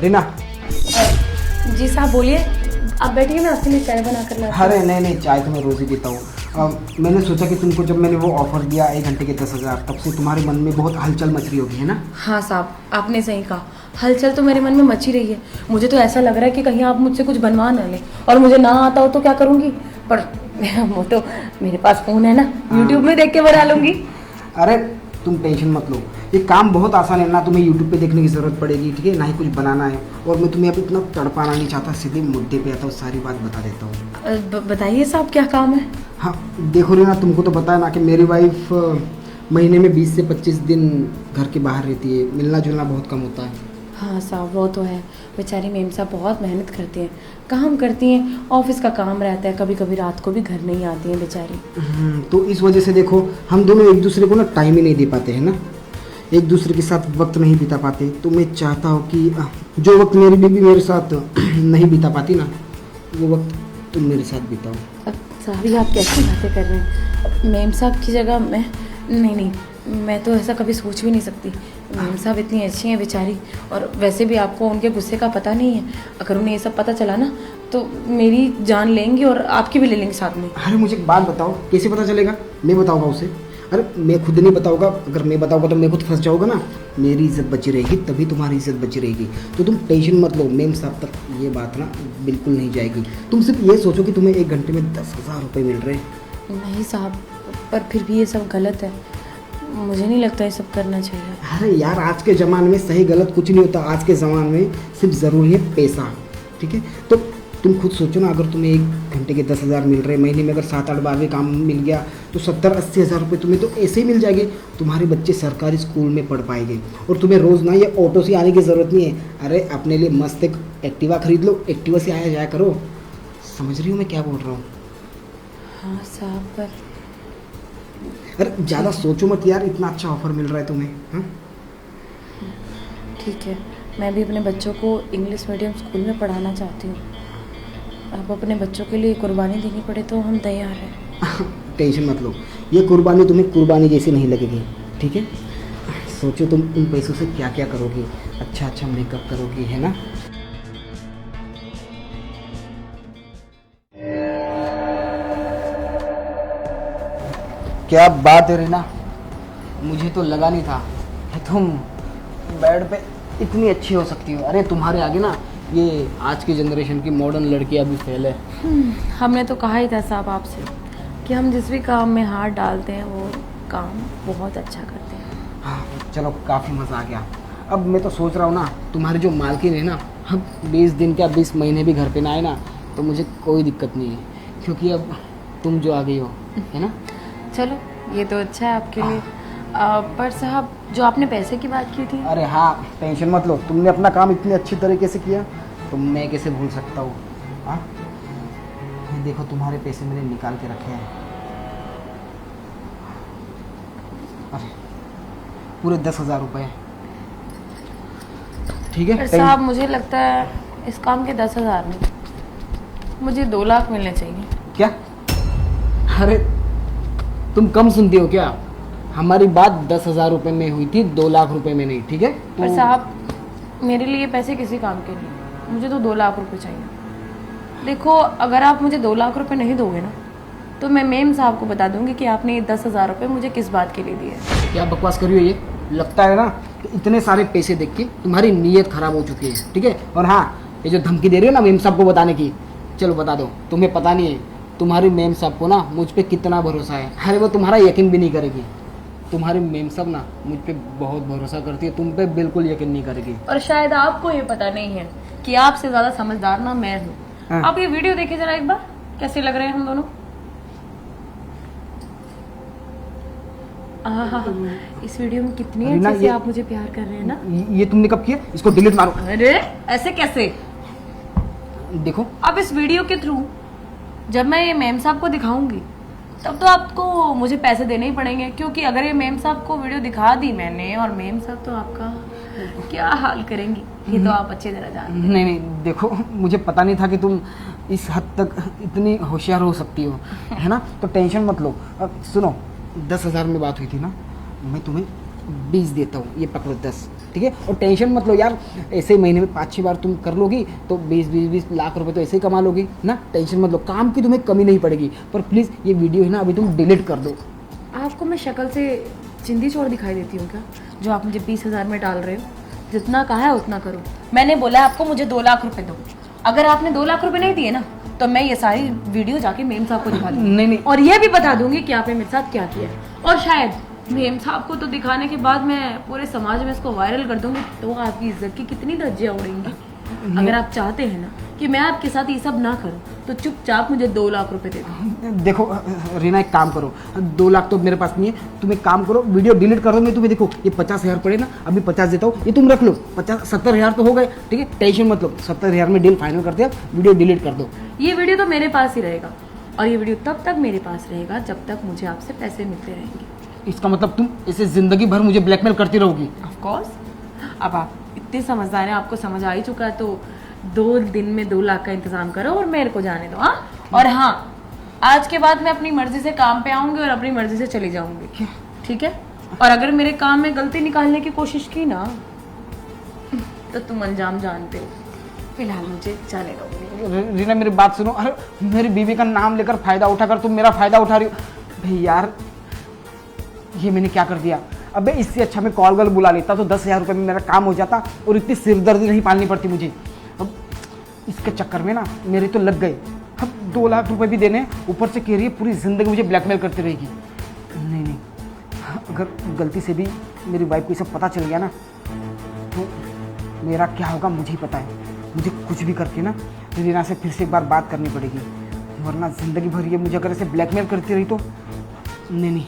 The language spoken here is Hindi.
रीना। जी साहब बोलिए, आप बैठिए, मैं आपके लिए चाय बना कर लाती हूँ। अरे नहीं, चाय तो मैं रोज़ ही पीता हूँ। मैंने सोचा कि तुमको जब मैंने वो ऑफ़र दिया 1 घंटे के 10,000, तब से तुम्हारे मन में बहुत हलचल मच रही होगी, है ना? हाँ साहब, आपने सही कहा, हलचल तो मेरे मन में मची रही है। मुझे तो ऐसा लग रहा है कि कहीं आप मुझसे कुछ बनवा ना लें, और मुझे ना आता हो तो क्या करूँगी। पर वो तो मेरे पास फ़ोन है ना, यूट्यूब में देख के बना लूँगी। अरे तुम टेंशन मत लो, ये काम बहुत आसान है ना, तुम्हें यूट्यूब पे देखने की ज़रूरत पड़ेगी, ठीक है? ना ही कुछ बनाना है, और मैं तुम्हें अब इतना तड़पाना नहीं चाहता, सीधे मुद्दे पे आता हूँ, सारी बात बता देता हूँ। बताइए साहब, क्या काम है? हाँ देखो रीना, तुमको तो पता है ना कि मेरी वाइफ महीने में 20 से 25 दिन घर के बाहर रहती है, मिलना जुलना बहुत कम होता है। हाँ साहब, वो तो है। बेचारी मेम साहब बहुत मेहनत करती हैं, काम करती हैं, ऑफिस का काम रहता है, कभी कभी रात को भी घर नहीं आती हैं बेचारी। तो इस वजह से देखो, हम दोनों एक दूसरे को ना टाइम ही नहीं दे पाते हैं ना, एक दूसरे के साथ वक्त नहीं बिता पाते। तो मैं चाहता हूँ कि जो वक्त मेरी बीवी मेरे साथ नहीं बिता पाती ना, वो वक्त तुम मेरे साथ बिताओ। अब साहब, ये आप कैसी बातें कर रहे हैं? मेम साहब की जगह मैं नहीं, मैं तो ऐसा कभी सोच भी नहीं सकती। मेम साहब इतनी अच्छी हैं बेचारी, और वैसे भी आपको उनके गुस्से का पता नहीं है। अगर उन्हें ये सब पता चला ना, तो मेरी जान लेंगी और आपकी भी ले लेंगे साथ में। अरे मुझे एक बात बताओ, कैसे पता चलेगा? मैं बताऊंगा उसे? अरे मैं खुद नहीं बताऊंगा, अगर मैं बताऊंगा तो मैं खुद फंस जाऊंगा ना। मेरी इज्जत बची रहेगी, तभी तुम्हारी इज्जत बची रहेगी। तो तुम टेंशन मत लो, मेम साहब तक ये बात ना बिल्कुल नहीं जाएगी। तुम सिर्फ ये सोचो कि तुम्हें 1 घंटे में 10,000 रुपये मिल रहे हैं। नहीं साहब, पर फिर भी ये सब गलत है, मुझे नहीं लगता ये सब करना चाहिए। अरे यार, आज के ज़माने में सही गलत कुछ नहीं होता। आज के ज़माने में सिर्फ ज़रूरी है पैसा, ठीक है? तो तुम खुद सोचो ना, अगर तुम्हें 1 घंटे के 10,000 मिल रहे हैं, महीने में अगर 7-8 बार भी काम मिल गया तो 70-80 हज़ार रुपये तुम्हें तो ऐसे ही मिल जाएंगे। तुम्हारे बच्चे सरकारी स्कूल में पढ़ पाएंगे, और तुम्हें रोज़ ना ये ऑटो से आने की ज़रूरत नहीं है। अरे अपने लिए मस्त एक एक्टिवा खरीद लो, एक्टिवा से आया जाया करो। समझ रही हो मैं क्या बोल रहा हूँ? हाँ साहब, पर अरे ज़्यादा सोचो मत यार, इतना अच्छा ऑफर मिल रहा है तुम्हें। हाँ ठीक है, मैं भी अपने बच्चों को इंग्लिश मीडियम स्कूल में पढ़ाना चाहती हूँ। अब अपने बच्चों के लिए कुर्बानी देनी पड़े तो हम तैयार हैं। टेंशन मत लो, ये कुर्बानी तुम्हें कुर्बानी जैसी नहीं लगेगी, ठीक है? सोचो तुम इन पैसों से क्या क्या करोगी, अच्छा मेकअप करोगी, है ना? क्या बात है रीना, मुझे तो लगा नहीं था कि तुम बेड पे इतनी अच्छी हो सकती हो। अरे तुम्हारे आगे ना ये आज की जनरेशन की मॉडर्न लड़कियां भी फेल है। हमने तो कहा ही था साहब आपसे कि हम जिस भी काम में हाथ डालते हैं वो काम बहुत अच्छा करते हैं। हाँ चलो, काफ़ी मज़ा आ गया। अब मैं तो सोच रहा हूँ ना, तुम्हारी जो मालकिन है ना, अब 20 दिन क्या 20 महीने भी घर पे ना आए ना, तो मुझे कोई दिक्कत नहीं है, क्योंकि अब तुम जो आ गई हो, है ना? चलो, ये तो अच्छा है आपके लिए। पर साहब, जो आपने पैसे की बात की थी। अरे हाँ, टेंशन मत लो, तुमने अपना काम इतनी अच्छी तरीके से किया तो मैं कैसे भूल सकता हूँ। हाँ ये देखो, तुम्हारे पैसे मैंने निकाल के रखे हैं। अरे पूरे 10,000 रुपये, ठीक है? पर साहब, मुझे लगता है इस काम के 10,000 में मुझे 2 लाख मिलने चाहिए। क्या? अरे तुम कम सुनती हो क्या? हमारी बात 10,000 रुपये में हुई थी, 2 लाख रुपए में नहीं, ठीक है? तो पर साहब, मेरे लिए पैसे किसी काम के नहीं, मुझे तो 2 लाख रुपए चाहिए। देखो, अगर आप मुझे 2 लाख रुपए नहीं दोगे ना, तो मैं मेम साहब को बता दूंगी कि आपने ये 10,000 रुपये मुझे किस बात के लिए दिए। क्या बकवास कर रही हो? ये लगता है ना कि इतने सारे पैसे देख के तुम्हारी नीयत खराब हो चुकी है, ठीक है? और हाँ, ये जो धमकी दे रही हो ना मेम साहब को बताने की, चलो बता दो। तुम्हें पता नहीं है तुम्हारी मेम साहब को ना मुझ पे कितना भरोसा है। अरे वो तुम्हारा यकीन भी नहीं करेगी। तुम्हारी मेम साहब ना मुझ पे बहुत भरोसा करती है, तुम पे बिल्कुल यकीन नहीं करेगी। और शायद आपको ये पता नहीं है कि आपसे ज्यादा समझदार ना मैं हूँ। हाँ। आप ये वीडियो देखिए जरा एक बार, कैसे लग रहे हैं हम दोनों। इस वीडियो में कितनी रीना, अच्छे से आप मुझे प्यार कर रहे हैं ना। ये तुमने कब किया? इसको डिलीट मारो। अरे ऐसे कैसे? देखो, अब इस वीडियो के थ्रू जब मैं ये मेम साहब को दिखाऊंगी, तब तो आपको मुझे पैसे देने ही पड़ेंगे, क्योंकि अगर ये मेम साहब को वीडियो दिखा दी मैंने और मेम साहब तो आपका क्या हाल करेंगी, ये तो आप अच्छी तरह जानते हैं। नहीं देखो, मुझे पता नहीं था कि तुम इस हद तक इतनी होशियार हो सकती हो, है ना? तो टेंशन मत लो। अब सुनो, 10,000 में बात हुई थी ना, मैं तुम्हें 20 देता हूँ, ये पकड़ो 10, ठीक है। और टेंशन मत लो यार, ऐसे ही महीने में 5-6 बार तुम कर लोगी तो 20 लाख रुपए तो ऐसे ही कमा लोगी ना। टेंशन मत लो, काम की तुम्हें कमी नहीं पड़ेगी। पर प्लीज़ ये वीडियो है ना अभी तुम डिलीट कर दो। आपको मैं शक्ल से चिंदी चोर दिखाई देती हूँ क्या, जो आप मुझे 20,000 में डाल रहे हो? जितना कहा है उतना करो। मैंने बोला है आपको मुझे 2 लाख रुपए दो। अगर आपने 2 लाख रुपए नहीं दिए ना तो मैं ये सारी वीडियो जाके मेम साहब को दिखा दूंगी। नहीं और ये भी बता दूंगी कि आपने मेरे साथ क्या किया है। और शायद मेम साहब को तो दिखाने के बाद मैं पूरे समाज में इसको वायरल कर दूंगी, तो आपकी इज्जत की कितनी धज्जियां उड़ेंगी। अगर आप चाहते हैं ना कि मैं आपके साथ ये सब ना करूं तो चुपचाप मुझे 2 लाख रुपए दे दो। देखो रीना, एक काम करो, 2 लाख तो मेरे पास नहीं है, तुम एक काम करो, वीडियो डिलीट कर दो। मैं तुम्हें देखो ये 50,000 पड़े ना, अभी 50 देता हूँ, ये तुम रख लो। 70,000 तो हो गए, ठीक है, टेंशन मत लो। 70,000 में डील फाइनल करते हैं, वीडियो डिलीट कर दो। ये वीडियो तो मेरे पास ही रहेगा, और ये वीडियो तब तक मेरे पास रहेगा जब तक मुझे आपसे पैसे मिलते रहेंगे। इसका मतलब तुम इसे जिंदगी भर मुझे ब्लैकमेल करती रहोगी? Of course. अब आप इतने समझदार हैं, आपको समझ आ ही चुका है, तो 2 दिन में 2 लाख का इंतजाम करो और मेरे को जाने दो। हाँ, और हाँ, आज के बाद मैं अपनी मर्जी से काम पे आऊंगी और अपनी मर्जी से चली जाऊंगी, ठीक है? और अगर मेरे काम में गलती निकालने की कोशिश की ना तो तुम अंजाम जानते हो। फिलहाल मुझे जाने दो। रीना मेरी बात सुनो। अरे मेरी बीवी का नाम लेकर फायदा उठाकर तुम मेरा फायदा उठा रही हो। भाई यार, ये मैंने क्या कर दिया? अबे इससे अच्छा मैं कॉल बुला लेता तो 10,000 रुपये में मेरा काम हो जाता और इतनी सिरदर्दी नहीं पालनी पड़ती मुझे। अब इसके चक्कर में ना मेरे तो लग गए। अब 2 लाख रुपए भी देने, ऊपर से कह रही है पूरी ज़िंदगी मुझे ब्लैकमेल करती रहेगी। नहीं नहीं, अगर गलती से भी मेरी वाइफ को ये सब पता चल गया ना तो मेरा क्या होगा मुझे ही पता है। मुझे कुछ भी करके ना रीना से फिर से एक बार बात करनी पड़ेगी, वरना ज़िंदगी भर ये मुझे अगर ऐसे ब्लैकमेल करती रही तो नहीं।